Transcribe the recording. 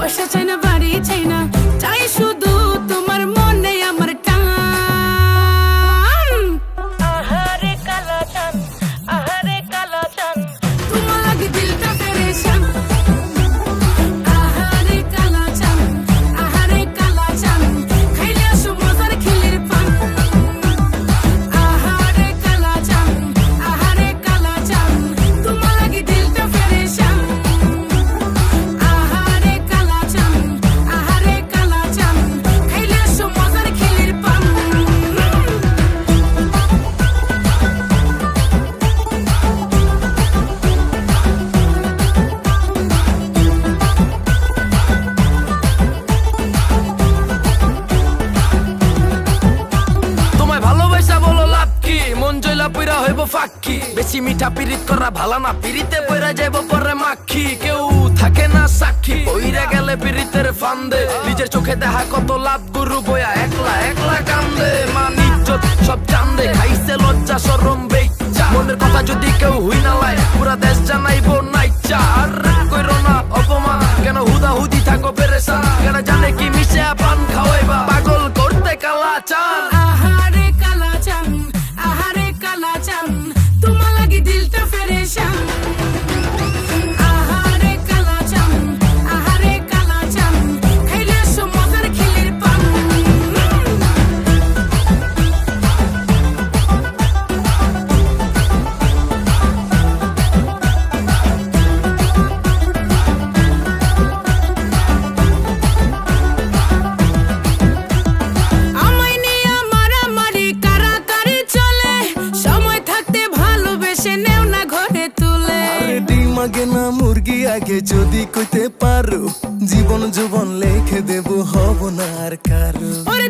পয়সা চাই না, বাড়ি চাই না, চাই শুধু তোমার মনে আমার টান। আহারে কালা চান, আহারে কালা চান, তোমার লাগে দিলটা পেরেশান। আহারে কালা চান, আহারে কালা চান, খাইলে আসো মজার খিলির পান। আহারে কালা চান, আহারে কালা চান, তোমার লাগে দিলটা পেরেশান। আহারে কালা চান, আহারে কালা চান, খাইলে আসো মজার খিলির পান। তোমায় ভালোবাসা বলো লাভ কি? মন জয়লা পইরা হইব ফাঁকি। বেশি মিঠা পিরিত করা ভালো না, পিরিতে পইরা যাইব পরে মাখি। কেউ থাকে না সাক্ষী, পইরা গেলে পিরিতের ফান্দে। নিজের চোখে দেখা কত লাভ, গুরু বয়া একলা একলা কান্দে। মান ইজ্জত সব চান্দে, খাইছে লজ্জা শরম বেইচ্ছা। মনের কথা যদি কেউ হুই না লাই, পুরা দেশ জানাইব নাইচা। আর কইরো না অপমান, কেন হুদাহুদি থাকো পেরেশান। কেন জানে কি মিশে পান খাওয়াইবা, পাগল করতে কালা চান। আহারে কালা চান, আহারে কালা চান, তোমার লাগি দিলটা পেরেশান। আহারে কালা চান, আহারে কালা চান, খাইলে আসো মজার খিলির পান। আমায় নিয়ে মারামারি কারাকারি চলে, সময় থাকতে ভালোবেসে নেও না ঘরে তুলে। আরে ডিম আগে না মুরগি আগে, যদি কইতে পারো জীবন যৌবন লেখে দেব, হব না আর কারো। ওরে